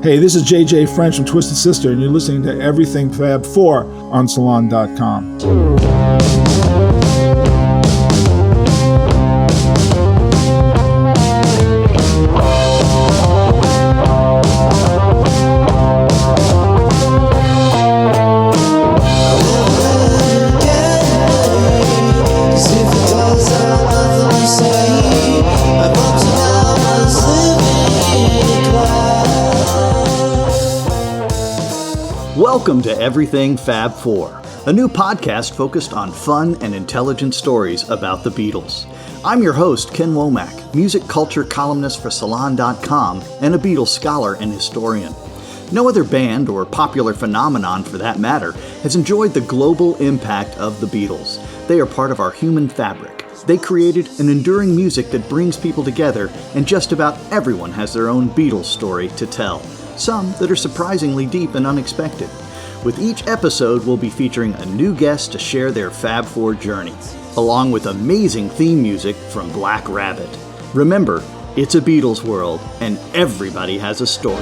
Hey, this is JJ French from Twisted Sister, and you're listening to Everything Fab Four on Salon.com. Welcome to Everything Fab Four, a new podcast focused on fun and intelligent stories about the Beatles. I'm your host, Ken Womack, music culture columnist for Salon.com and a Beatles scholar and historian. No other band, or popular phenomenon for that matter, has enjoyed the global impact of the Beatles. They are part of our human fabric. They created an enduring music that brings people together, and just about everyone has their own Beatles story to tell. Some that are surprisingly deep and unexpected. With each episode, we'll be featuring a new guest to share their Fab Four journey, along with amazing theme music from Black Rabbit. Remember, it's a Beatles world, and everybody has a story.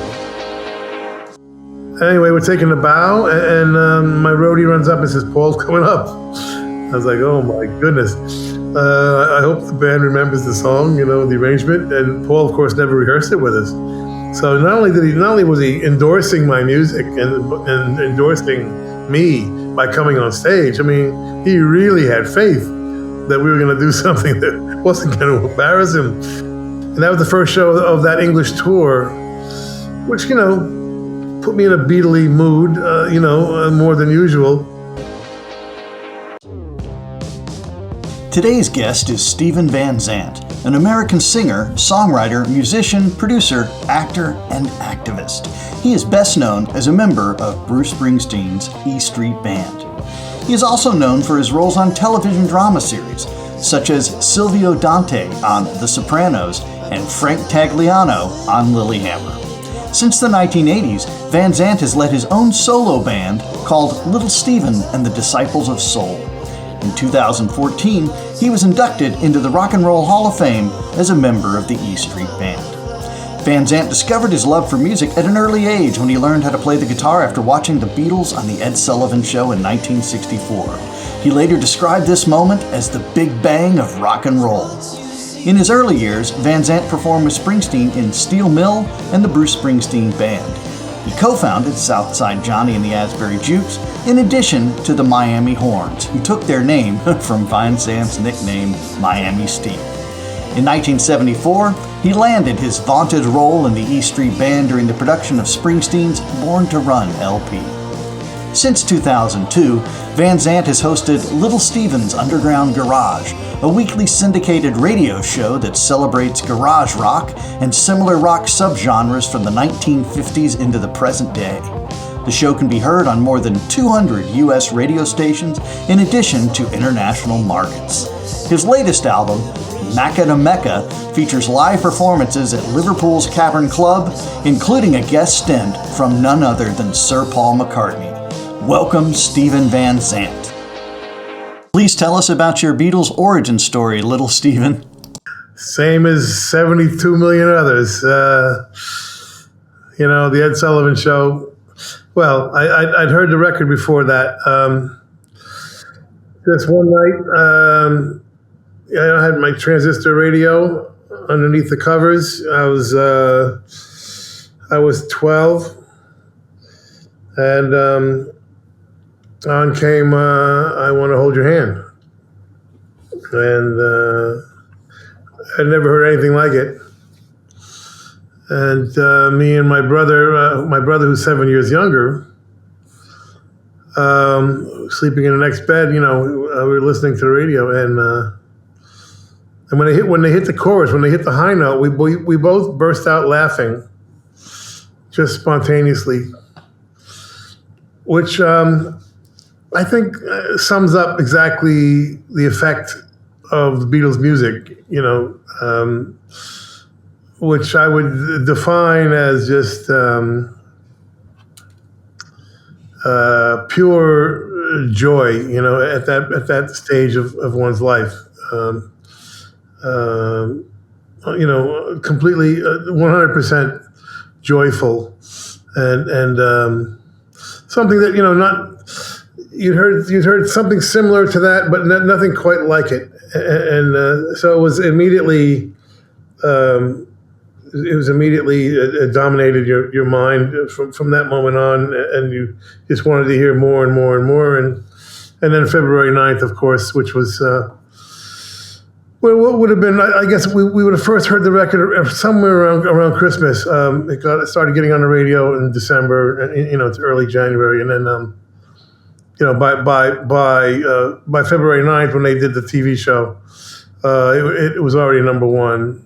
Anyway, we're taking a bow, and my roadie runs up and says, "Paul's coming up." I was like, oh my goodness. I hope the band remembers the song, the arrangement, and Paul, of course, never rehearsed it with us. So not only was he endorsing my music and endorsing me by coming on stage, I mean, he really had faith that we were going to do something that wasn't going to embarrass him. And that was the first show of that English tour, which, put me in a Beatle-y mood, more than usual. Today's guest is Steven Van Zandt, an American singer, songwriter, musician, producer, actor, and activist. He is best known as a member of Bruce Springsteen's E Street Band. He is also known for his roles on television drama series, such as Silvio Dante on The Sopranos and Frank Tagliano on Lilyhammer. Since the 1980s, Van Zandt has led his own solo band called Little Steven and the Disciples of Soul. In 2014, he was inducted into the Rock and Roll Hall of Fame as a member of the E Street Band. Van Zandt discovered his love for music at an early age when he learned how to play the guitar after watching the Beatles on the Ed Sullivan Show in 1964. He later described this moment as the Big Bang of rock and roll. In his early years, Van Zandt performed with Springsteen in Steel Mill and the Bruce Springsteen Band. He co-founded Southside Johnny and the Asbury Jukes, in addition to the Miami Horns, who took their name from Van Zandt's nickname, Miami Steve. In 1974, he landed his vaunted role in the E Street Band during the production of Springsteen's Born to Run LP. Since 2002, Van Zandt has hosted Little Steven's Underground Garage, a weekly syndicated radio show that celebrates garage rock and similar rock subgenres from the 1950s into the present day. The show can be heard on more than 200 U.S. radio stations in addition to international markets. His latest album, Macca to Mecca, features live performances at Liverpool's Cavern Club, including a guest stint from none other than Sir Paul McCartney. Welcome, Steven Van Zandt. Please tell us about your Beatles origin story, Little Steven. Same as 72 million others. The Ed Sullivan Show. Well, I'd heard the record before that. Just one night, I had my transistor radio underneath the covers. I was 12, and on came "I Want to Hold Your Hand," and I'd never heard anything like it. And me and my brother who's 7 years younger, sleeping in the next bed, we were listening to the radio, and when they hit the chorus, when they hit the high note, we both burst out laughing, just spontaneously, which I think sums up exactly the effect of the Beatles' music, which I would define as just pure joy, at that stage of one's life. Completely 100% joyful, and something that you'd heard something similar to that, but nothing quite like it, and so it was immediately. It dominated your mind from that moment on, and you just wanted to hear more and more and more. And then February 9th, of course, which was, what would have been, I guess we would have first heard the record somewhere around Christmas. It started getting on the radio in December, and to early January. And then, by February 9th, when they did the TV show, it was already number one.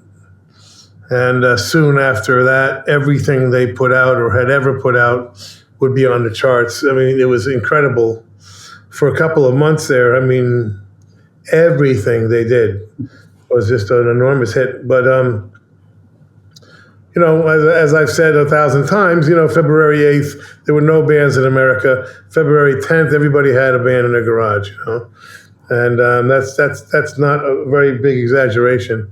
And soon after that, everything they put out or had ever put out would be on the charts. I mean, it was incredible. For a couple of months there, I mean, everything they did was just an enormous hit. But, as I've said 1,000 times, February 8th, there were no bands in America. February 10th, everybody had a band in their garage, And that's not a very big exaggeration.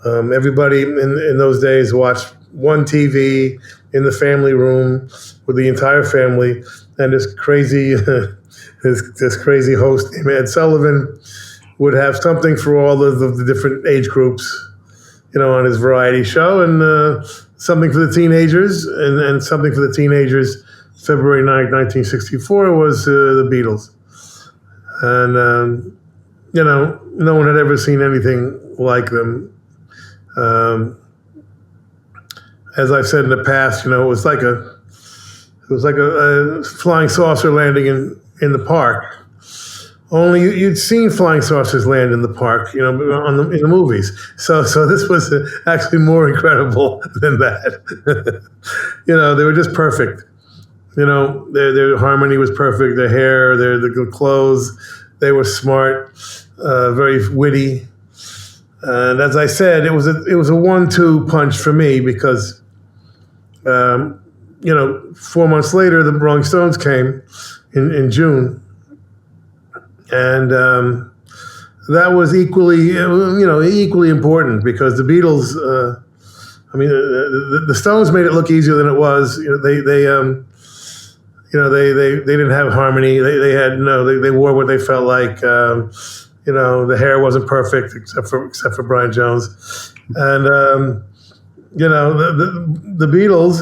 Everybody in those days watched one TV in the family room with the entire family, and this crazy host named Ed Sullivan would have something for all of the different age groups, on his variety show, and something for the teenagers, and something for the teenagers. February 9th, 1964 was the Beatles, and no one had ever seen anything like them. As I've said in the past, it was like a flying saucer landing in the park. Only you'd seen flying saucers land in the park, in the movies. So this was actually more incredible than that. They were just perfect. Their harmony was perfect. Their hair, the clothes, they were smart, very witty. And as I said, it was a 1-2 punch for me because, 4 months later, the Rolling Stones came in June, and that was equally important because the Beatles. The Stones made it look easier than it was. They didn't have harmony. They wore what they felt like. The hair wasn't perfect except for Brian Jones, and the Beatles.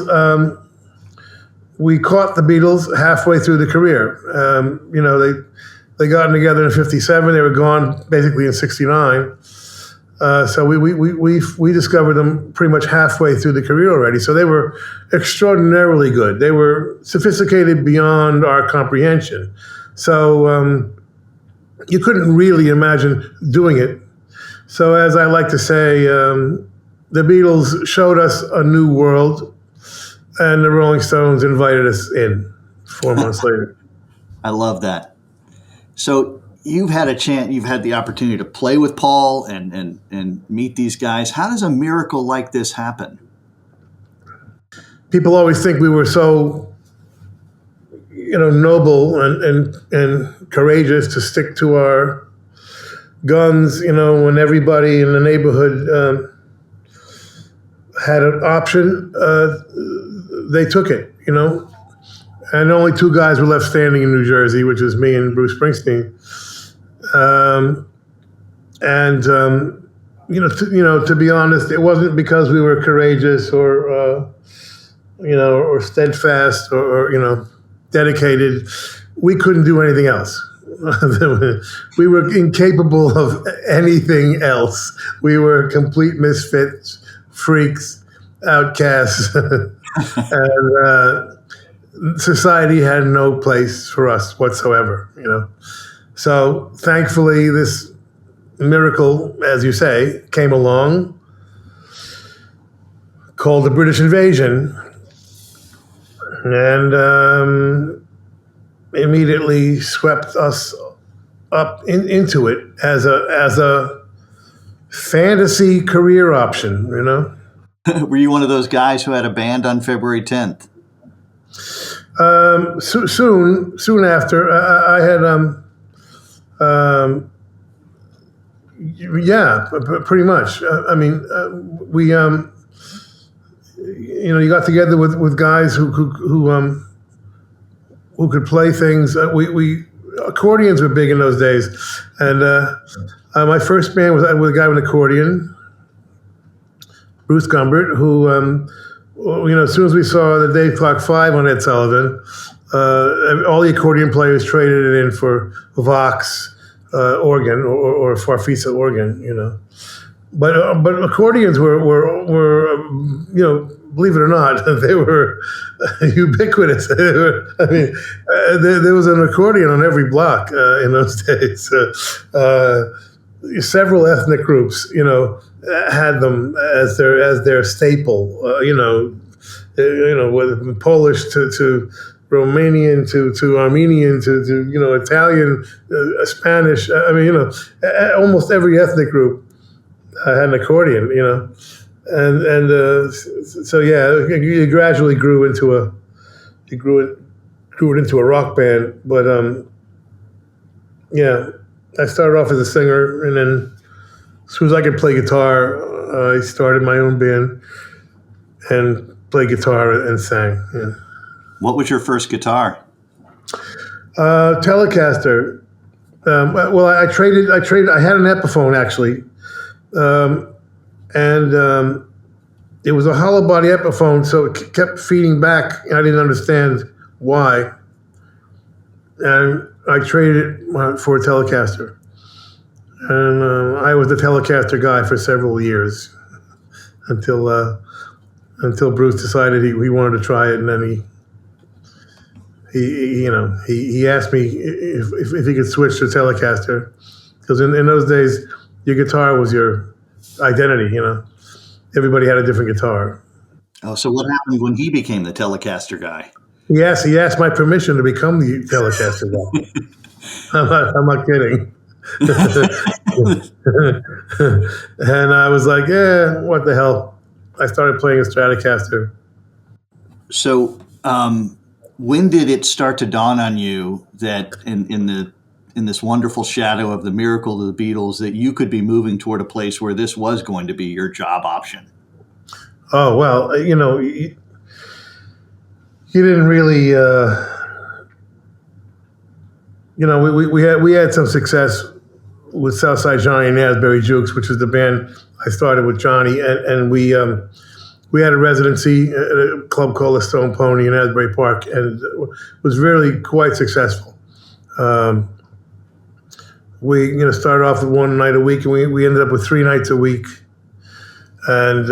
We caught the Beatles halfway through the career. They got together in '57. They were gone basically in '69. So we discovered them pretty much halfway through the career already. So they were extraordinarily good. They were sophisticated beyond our comprehension. So. You couldn't really imagine doing it. So as I like to say, the Beatles showed us a new world, and the Rolling Stones invited us in 4 months later. I love that. So you've had the opportunity to play with Paul and meet these guys. How does a miracle like this happen? People always think we were so noble and courageous to stick to our guns, when everybody in the neighborhood had an option, they took it, and only 2 guys were left standing in New Jersey, which is me and Bruce Springsteen. To be honest, it wasn't because we were courageous or steadfast or dedicated. We couldn't do anything else. We were incapable of anything else. We were complete misfits, freaks, outcasts, and society had no place for us whatsoever. So thankfully, this miracle, as you say, came along, called the British invasion. And immediately swept us up into it as a fantasy career option, Were you one of those guys who had a band on February 10th? Soon after, I had pretty much. We you got together with guys who could play things. We accordions were big in those days, and my first band was with a guy with an accordion, Bruce Gumbert, who as soon as we saw the Dave Clark 5 on Ed Sullivan, all the accordion players traded it in for Vox organ or Farfisa organ, But accordions were believe it or not, they were ubiquitous. There was an accordion on every block in those days. Several ethnic groups, had them as their staple. With Polish to Romanian to Armenian to Italian, Spanish. Almost every ethnic group had an accordion, so it gradually grew into a rock band. But I started off as a singer, and then as soon as I could play guitar, I started my own band and played guitar and sang. Yeah. What was your first guitar? Telecaster. I traded. I had an Epiphone actually. It was a hollow body Epiphone, so it kept feeding back. I didn't understand why. And I traded it for a Telecaster. And I was the Telecaster guy for several years until Bruce decided he wanted to try it, and then he asked me if he could switch to Telecaster, because in those days your guitar was your identity. Everybody had a different guitar. Oh, so what happened when he became the Telecaster guy? Yes, he asked my permission to become the Telecaster guy. I'm not kidding. And I was like, yeah, what the hell? I started playing a Stratocaster. So when did it start to dawn on you that in this wonderful shadow of the miracle of the Beatles, that you could be moving toward a place where this was going to be your job option? Oh, well, you didn't really, we had some success with Southside Johnny and Asbury Jukes, which is the band I started with Johnny, and we had a residency at a club called the Stone Pony in Asbury Park, and it was really quite successful. We started off with one night a week, and we ended up with 3 nights a week, and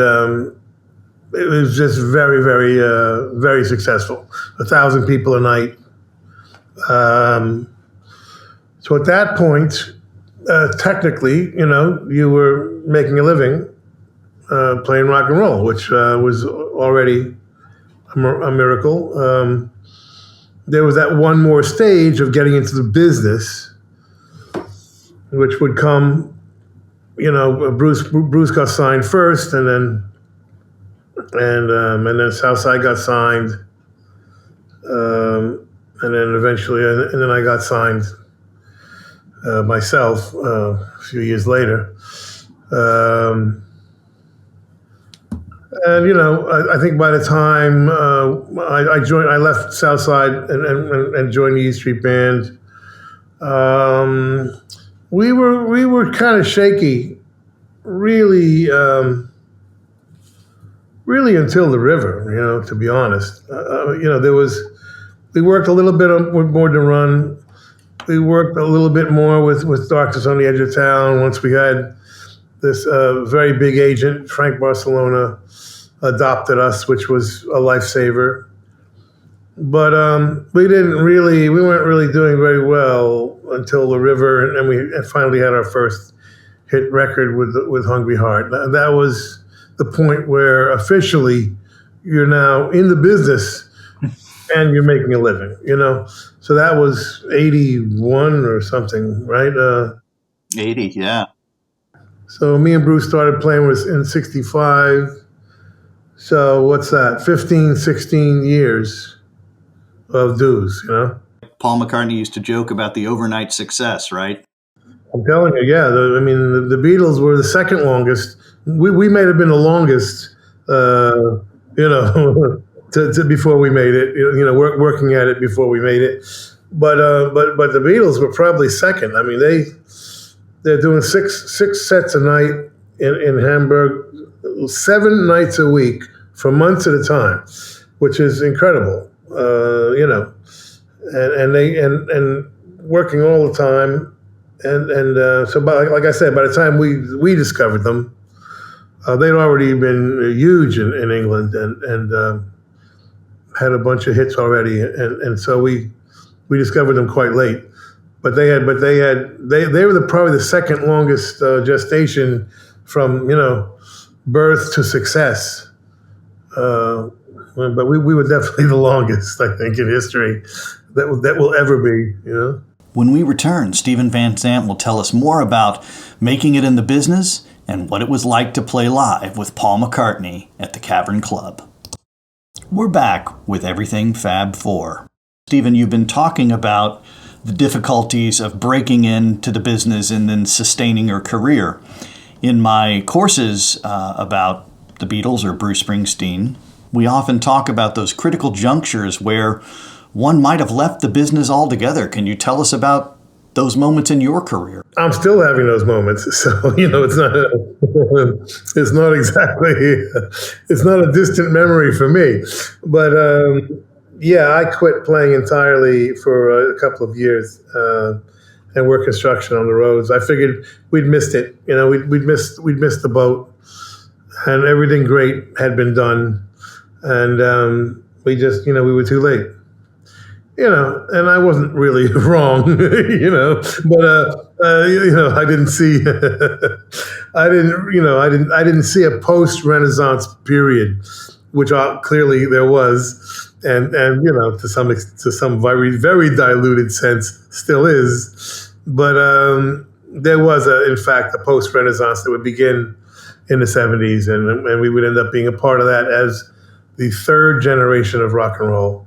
it was just very, very, very successful. 1,000 people a night. So at that point, technically, you were making a living playing rock and roll, which was already a miracle. There was that one more stage of getting into the business, which would come, Bruce got signed first, and then Southside got signed, and then eventually, and then I got signed myself a few years later. I think by the time I left Southside and joined the E Street Band. We were kind of shaky, really until the River. To be honest, we worked a little bit with Born to Run. We worked a little bit more with Darkness on the Edge of Town. Once we had this very big agent, Frank Barcelona, adopted us, which was a lifesaver. But we weren't really doing very well until the River, and we finally had our first hit record with Hungry Heart. That was the point where officially you're now in the business and you're making a living, So that was 81 or something, right? 80, yeah. So me and Bruce started playing in 65. So what's that? 15, 16 years of dues, Paul McCartney used to joke about the overnight success, right? I'm telling you, yeah. The Beatles were the second longest. We may have been the longest you know, to before we made it. Working at it before we made it. But the Beatles were probably second. I mean, they're doing six sets a night in Hamburg, 7 nights a week for months at a time, which is incredible. And working all the time, and so like I said, by the time we discovered them, they'd already been huge in England and had a bunch of hits already, and so we discovered them quite late. But they were probably the second longest gestation from birth to success. But we were definitely the longest, I think, in history that will ever be. When we return, Steven Van Zandt will tell us more about making it in the business and what it was like to play live with Paul McCartney at the Cavern Club. We're back with Everything Fab Four. Steven, you've been talking about the difficulties of breaking into the business and then sustaining your career. In my courses about the Beatles or Bruce Springsteen, we often talk about those critical junctures where one might have left the business altogether. Can you tell us about those moments in your career? I'm still having those moments, so it's not a distant memory for me. But I quit playing entirely for a couple of years and worked construction on the roads. I figured we'd missed it. We'd missed the boat, and everything great had been done, and we were too late. And I wasn't really wrong, but I didn't see, I didn't see a post-Renaissance period, which clearly there was, and to some very, very diluted sense still is, but there was in fact a post-Renaissance that would begin in the 70s, and we would end up being a part of that as the third generation of rock and roll,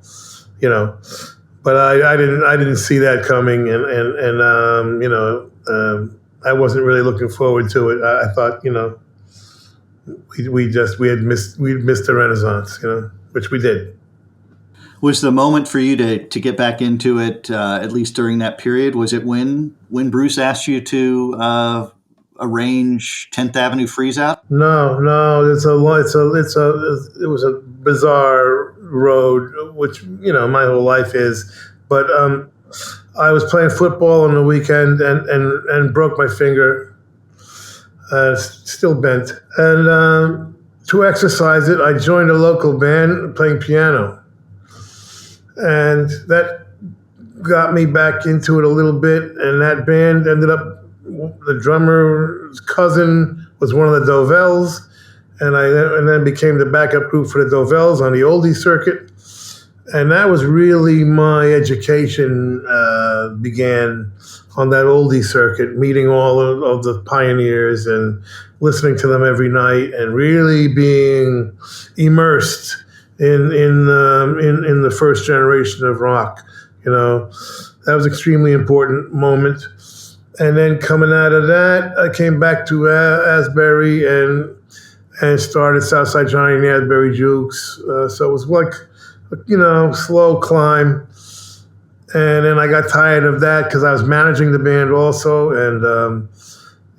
But I didn't see that coming, and I wasn't really looking forward to it. I thought, we'd missed the Renaissance, which we did. Was the moment for you to get back into it, at least during that period? Was it when Bruce asked you to arrange 10th Avenue Freeze Out? No, it was a bizarre road, which my whole life is. But I was playing football on the weekend and broke my finger, still bent. And to exercise it, I joined a local band playing piano, and that got me back into it a little bit. And that band ended up, the drummer's cousin was one of the Dovels, and then became the backup group for the Dovels on the oldie circuit. And that was really my education began on that oldie circuit, meeting all of the pioneers and listening to them every night and really being immersed in the first generation of rock. That was an extremely important moment. And then coming out of that, I came back to Asbury and started Southside Johnny and the Asbury Jukes. So it was like, slow climb. And then I got tired of that because I was managing the band also, and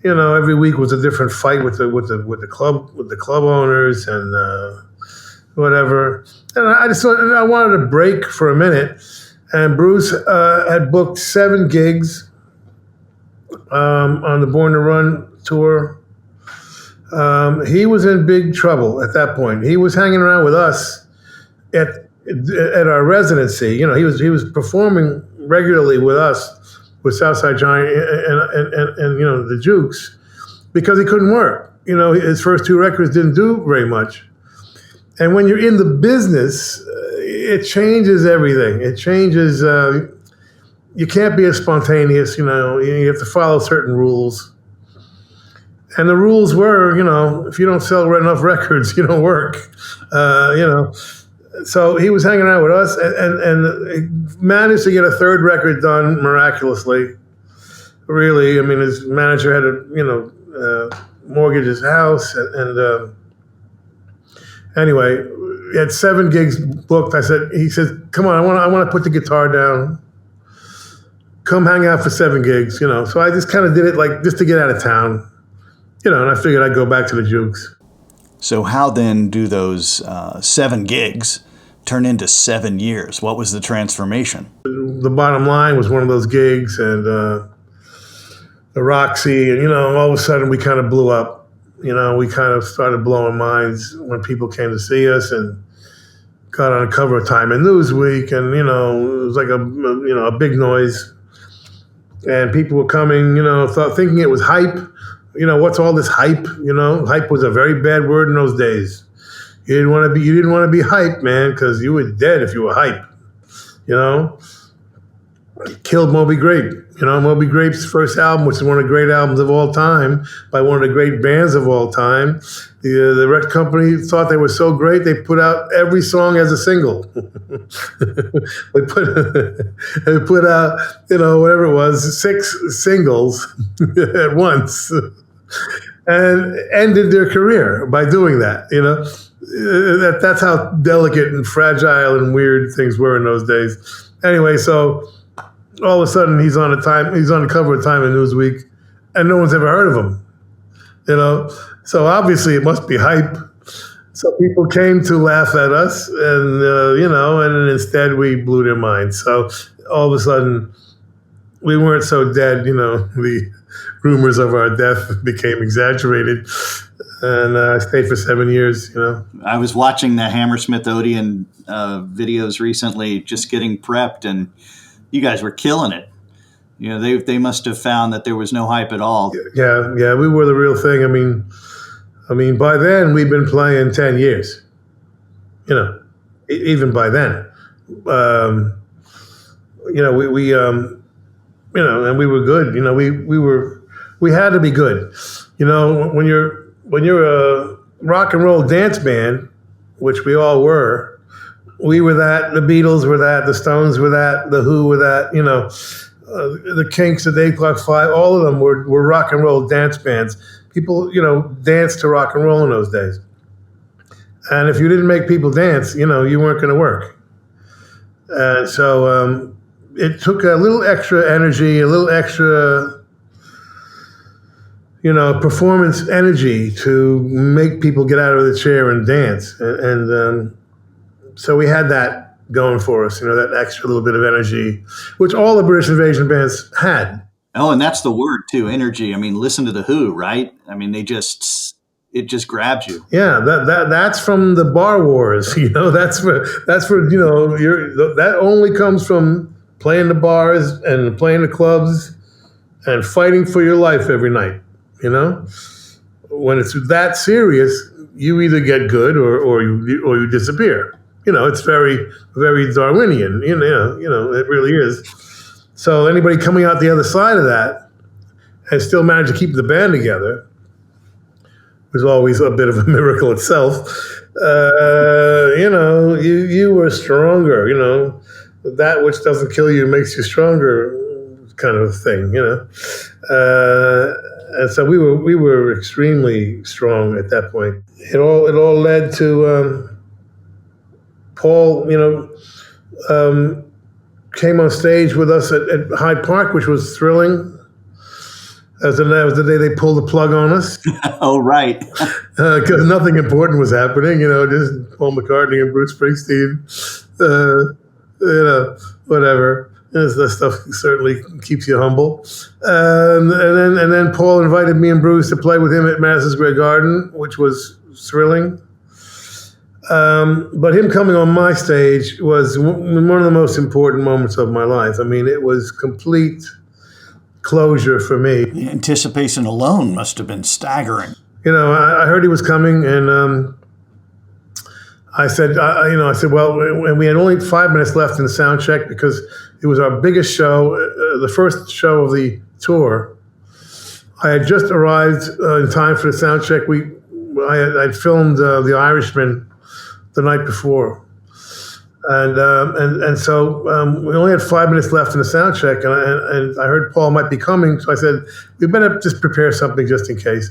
every week was a different fight with the club owners and whatever. And I wanted a break for a minute. And Bruce had booked 7 gigs on the Born to Run tour. He was in big trouble at that point. He was hanging around with us at our residency. He was performing regularly with us, with Southside Johnny and the Jukes, because he couldn't work. His first 2 records didn't do very much. And when you're in the business, it changes everything. It changes. You can't be as spontaneous. You have to follow certain rules. And the rules were, if you don't sell enough records, you don't work. So he was hanging out with us and managed to get a 3rd record done miraculously. Really, his manager had to, mortgage his house, and anyway, he had 7 gigs booked. He said, come on, I want to put the guitar down. Come hang out for 7 gigs, So I just kind of did it like just to get out of town, and I figured I'd go back to the Jukes. So how then do those 7 gigs turn into 7 years? What was the transformation? The Bottom Line was one of those gigs, and the Roxy, and all of a sudden we kind of blew up. We kind of started blowing minds when people came to see us, and got on the cover of Time and Newsweek, and it was like a big noise, and people were coming, thinking it was hype. What's all this hype? Hype was a very bad word in those days. You didn't want to be hype, man, because you were dead if you were hype. Killed Moby Grape. Moby Grape's first album, which is one of the great albums of all time, by one of the great bands of all time. The record company thought they were so great, they put out every song as a single. They put out, whatever it was, 6 singles at once, and ended their career by doing that. That's how delicate and fragile and weird things were in those days. Anyway, so all of a sudden he's on the cover of Time and Newsweek, and no one's ever heard of him. So obviously it must be hype. So people came to laugh at us, and and instead we blew their minds. So all of a sudden we weren't so dead. The rumors of our death became exaggerated, and I stayed for 7 years. I was watching the Hammersmith Odeon videos recently, just getting prepped, and you guys were killing it. They must have found that there was no hype at all. Yeah, we were the real thing. I mean, by then we'd been playing 10 years. Even by then, and we were good. We had to be good. When you're a rock and roll dance band, which we all were. We were that, the Beatles were that, the Stones were that, the Who were that, the Kinks, the 8 O'Clock 5, all of them were rock and roll dance bands. People, danced to rock and roll in those days. And if you didn't make people dance, you weren't going to work. And so it took a little extra energy, a little extra, performance energy to make people get out of the chair and dance. And so we had that going for us, that extra little bit of energy, which all the British Invasion bands had. Oh, and that's the word too, energy. Listen to the Who, right? it just grabs you. Yeah, that's from the Bar Wars. That's where that only comes from playing the bars and playing the clubs and fighting for your life every night. When it's that serious, you either get good or you disappear. It's very, very Darwinian. It really is. So anybody coming out the other side of that and still managed to keep the band together was always a bit of a miracle itself. You were stronger. That which doesn't kill you makes you stronger, kind of thing. And so we were extremely strong at that point. It all led to Paul, came on stage with us at Hyde Park, which was thrilling. That was the day they pulled the plug on us. Oh, right. Because nothing important was happening, just Paul McCartney and Bruce Springsteen, whatever. That stuff certainly keeps you humble. And then Paul invited me and Bruce to play with him at Madison Square Garden, which was thrilling. But him coming on my stage was one of the most important moments of my life. It was complete closure for me. The anticipation alone must have been staggering. I heard he was coming, and I said, well, and we had only 5 minutes left in the sound check because it was our biggest show, the first show of the tour. I had just arrived in time for the sound check. I'd filmed The Irishman the night before. And so we only had 5 minutes left in the sound check, and I heard Paul might be coming, so I said, we better just prepare something just in case.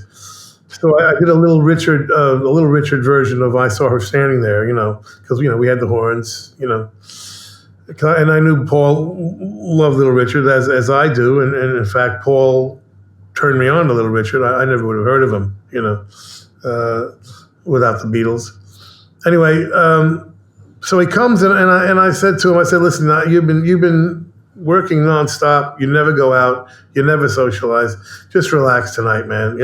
So I did a little Richard version of "I Saw Her Standing There," because we had the horns, and I knew Paul loved Little Richard as I do, and in fact Paul turned me on to Little Richard. I never would have heard of him, without the Beatles. Anyway, so he comes and I said to him, I said, "Listen, you've been working nonstop. You never go out. You never socialize. Just relax tonight, man.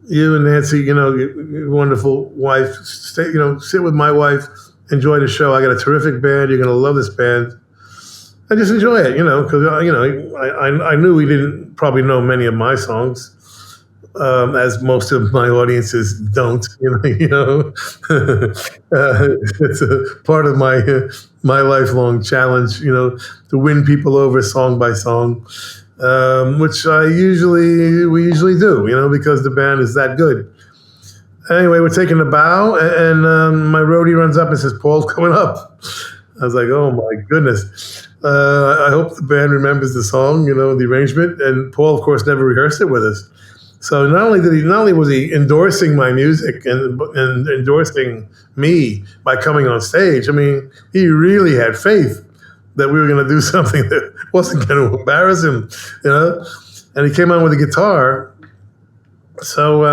You and Nancy, your wonderful wife, sit with my wife, enjoy the show. I got a terrific band. You're going to love this band. And just enjoy it, because, I knew he didn't probably know many of my songs, as most of my audiences don't, it's a part of my lifelong challenge, to win people over song by song. Which we usually do, because the band is that good. Anyway, we're taking a bow, and my roadie runs up and says, "Paul's coming up." I was like, "Oh my goodness!" I hope the band remembers the song, the arrangement. And Paul, of course, never rehearsed it with us. So not only was he endorsing my music and endorsing me by coming on stage, I mean, he really had faith that we were going to do something that wasn't going to embarrass him, And he came on with a guitar. So,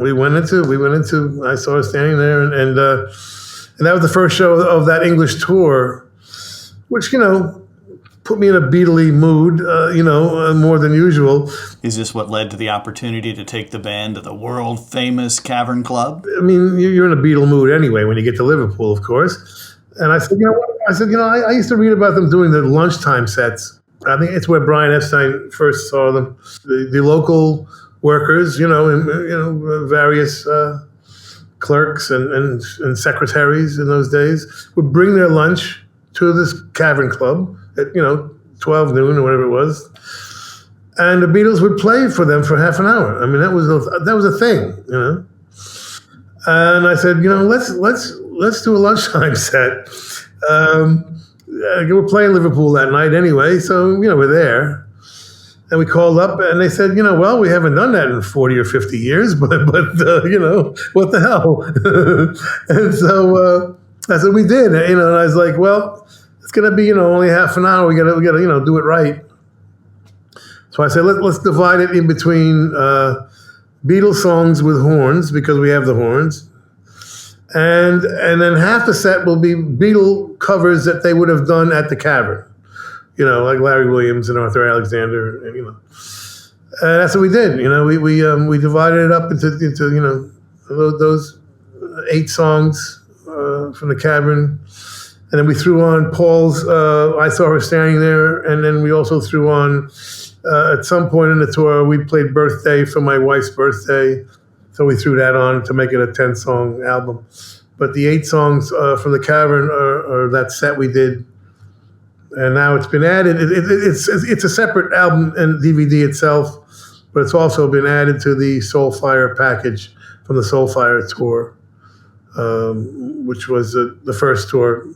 we went into. I saw her standing there, and that was the first show of that English tour, which put me in a Beatle-y mood, more than usual. Is this what led to the opportunity to take the band to the world famous Cavern Club? I mean, you're in a Beatle mood anyway when you get to Liverpool, of course. And I said, I used to read about them doing the lunchtime sets. I think it's where Brian Epstein first saw them. The local workers, various clerks and secretaries in those days would bring their lunch to this Cavern Club at 12 noon or whatever it was, and the Beatles would play for them for half an hour. I mean, that was a thing, And I said, let's do a lunchtime set. We're playing Liverpool that night anyway, so we're there. And we called up, and they said, well, we haven't done that in 40 or 50 years, but what the hell? And so I said, we did, and I was like, well, it's gonna be only half an hour. We gotta do it right. So I said, let's divide it in between Beatles songs with horns, because we have the horns. And then half the set will be Beatle covers that they would have done at the Cavern, like Larry Williams and Arthur Alexander, and that's what we did. We divided it up into those 8 songs from the Cavern, and then we threw on Paul's "I Saw Her Standing There," and then we also threw on at some point in the tour we played "Birthday" for my wife's birthday. So we threw that on to make it a 10-song album. But the 8 songs from the Cavern are that set we did. And now it's been added. It's a separate album and DVD itself, but it's also been added to the Soulfire package from the Soulfire tour, which was the first tour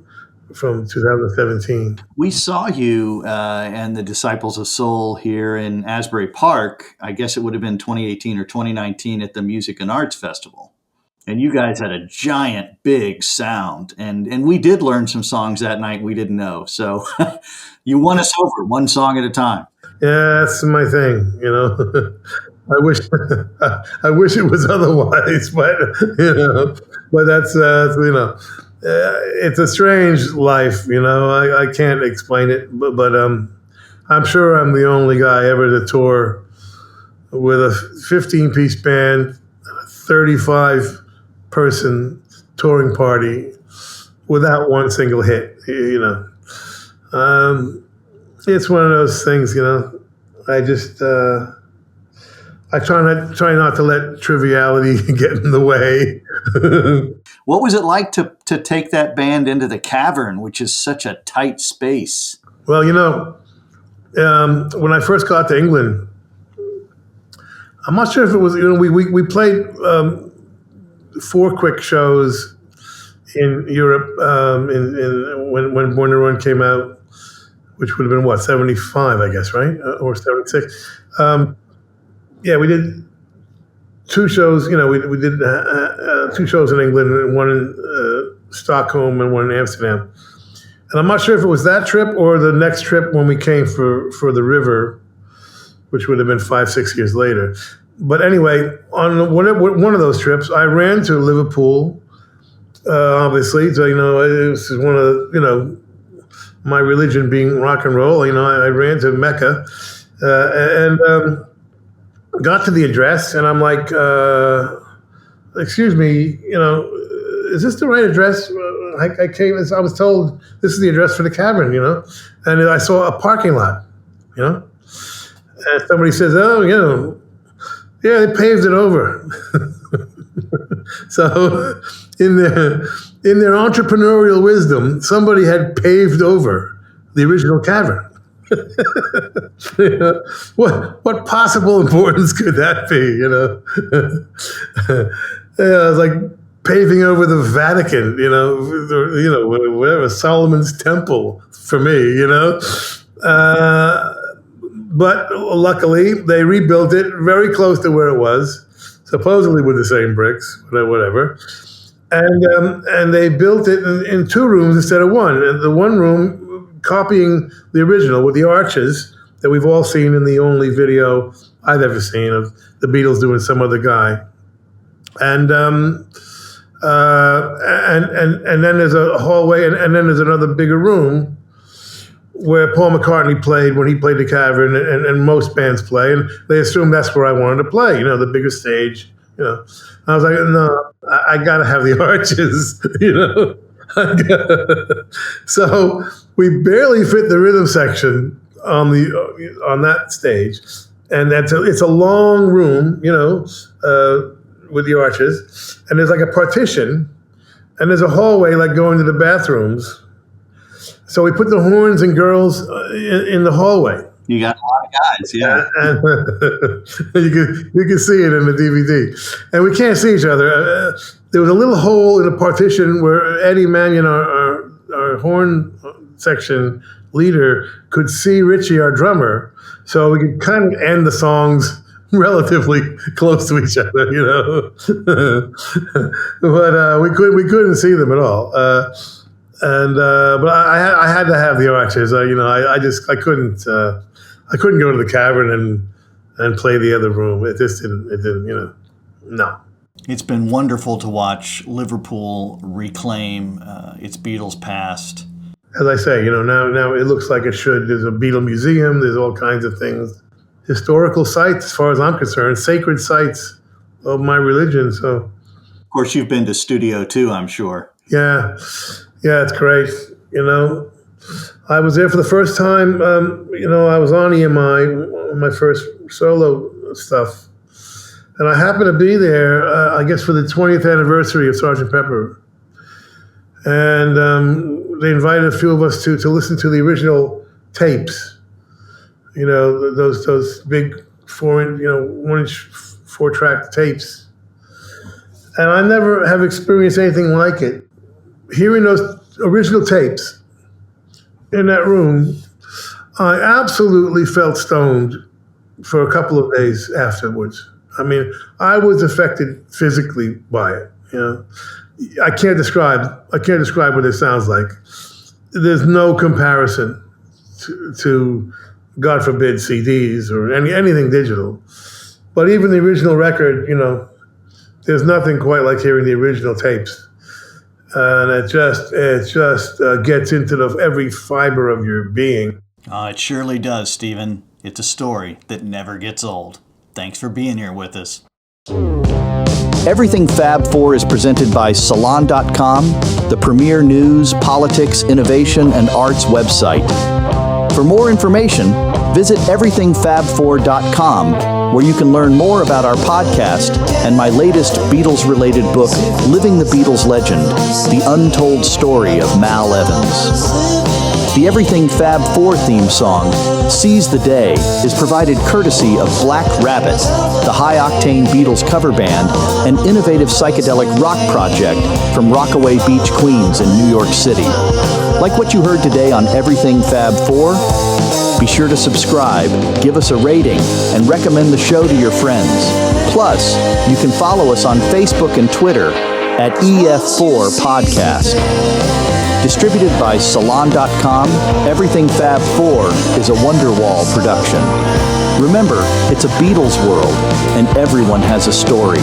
from 2017. We saw you and the Disciples of Soul here in Asbury Park. I guess it would have been 2018 or 2019 at the Music and Arts Festival. And you guys had a giant, big sound. And we did learn some songs that night we didn't know. So you won us over one song at a time. Yeah, that's my thing, I wish it was otherwise, but that's it's a strange life, I can't explain it, but I'm sure I'm the only guy ever to tour with a 15-piece band, 35-person touring party without one single hit, It's one of those things, I just, I try not to let triviality get in the way. What was it like to take that band into the Cavern, which is such a tight space? Well, when I first got to England, I'm not sure if it was, we played 4 quick shows in Europe when Born to Run came out, which would have been 75, I guess, right? Or 76. Yeah, we did 2 shows. We did 2 shows in England, one in Stockholm and one in Amsterdam. And I'm not sure if it was that trip or the next trip when we came for the river, which would have been 5-6 years later. But anyway, on one of those trips, I ran to Liverpool, obviously. So, this is one of my religion being rock and roll. I ran to Mecca and got to the address, and I'm like, excuse me, is this the right address? I came. I was told this is the address for the Cavern, and I saw a parking lot, and somebody says, oh, yeah, they paved it over. So, in their entrepreneurial wisdom, somebody had paved over the original Cavern. What possible importance could that be? Yeah, it's like paving over the Vatican, whatever, Solomon's Temple for me, But luckily, they rebuilt it very close to where it was, supposedly with the same bricks, whatever. And they built it in 2 rooms instead of 1. And the 1 room copying the original with the arches that we've all seen in the only video I've ever seen of the Beatles doing Some Other Guy. And then there's a hallway, and then there's another bigger room where Paul McCartney played when he played the Cavern, and most bands play, and they assumed that's where I wanted to play, the bigger stage, I was like, no, I got to have the arches, So we barely fit the rhythm section on that stage, and it's a long room, with the arches, and there's like a partition, and there's a hallway like going to the bathrooms. So we put the horns and girls in the hallway. You got a lot of guys, yeah. And you can see it in the DVD. And we can't see each other. There was a little hole in the partition where Eddie Mannion, our horn section leader, could see Richie, our drummer. So we could kind of end the songs relatively close to each other, But we couldn't see them at all. But I had to have the arches. I couldn't go to the Cavern and play the other room. It didn't, no. It's been wonderful to watch Liverpool reclaim its Beatles past. As I say, now it looks like it should. There's a Beatle museum. There's all kinds of things. Historical sites, as far as I'm concerned, sacred sites of my religion. So, of course, you've been to Studio 2, I'm sure. Yeah, it's great. I was there for the first time. I was on EMI, my first solo stuff, and I happened to be there, I guess, for the 20th anniversary of Sgt. Pepper, and they invited a few of us to listen to the original tapes. Those big 1-inch 4-track tapes, and I never have experienced anything like it. Hearing those original tapes in that room, I absolutely felt stoned for a couple of days afterwards. I mean, I was affected physically by it. I can't describe what it sounds like. There's no comparison to God forbid, CDs or anything digital. But even the original record, there's nothing quite like hearing the original tapes. And it just gets into every fiber of your being. It surely does, Stephen. It's a story that never gets old. Thanks for being here with us. Everything Fab Four is presented by Salon.com, the premier news, politics, innovation, and arts website. For more information, visit everythingfab4.com, where you can learn more about our podcast and my latest Beatles-related book, Living the Beatles Legend, The Untold Story of Mal Evans. The Everything Fab Four theme song, Seize the Day, is provided courtesy of Black Rabbit, the high-octane Beatles cover band, an innovative psychedelic rock project from Rockaway Beach, Queens in New York City. Like what you heard today on Everything Fab Four? Be sure to subscribe, give us a rating, and recommend the show to your friends. Plus, you can follow us on Facebook and Twitter at EF4 Podcast. Distributed by Salon.com, Everything Fab Four is a Wonderwall production. Remember, it's a Beatles world, and everyone has a story.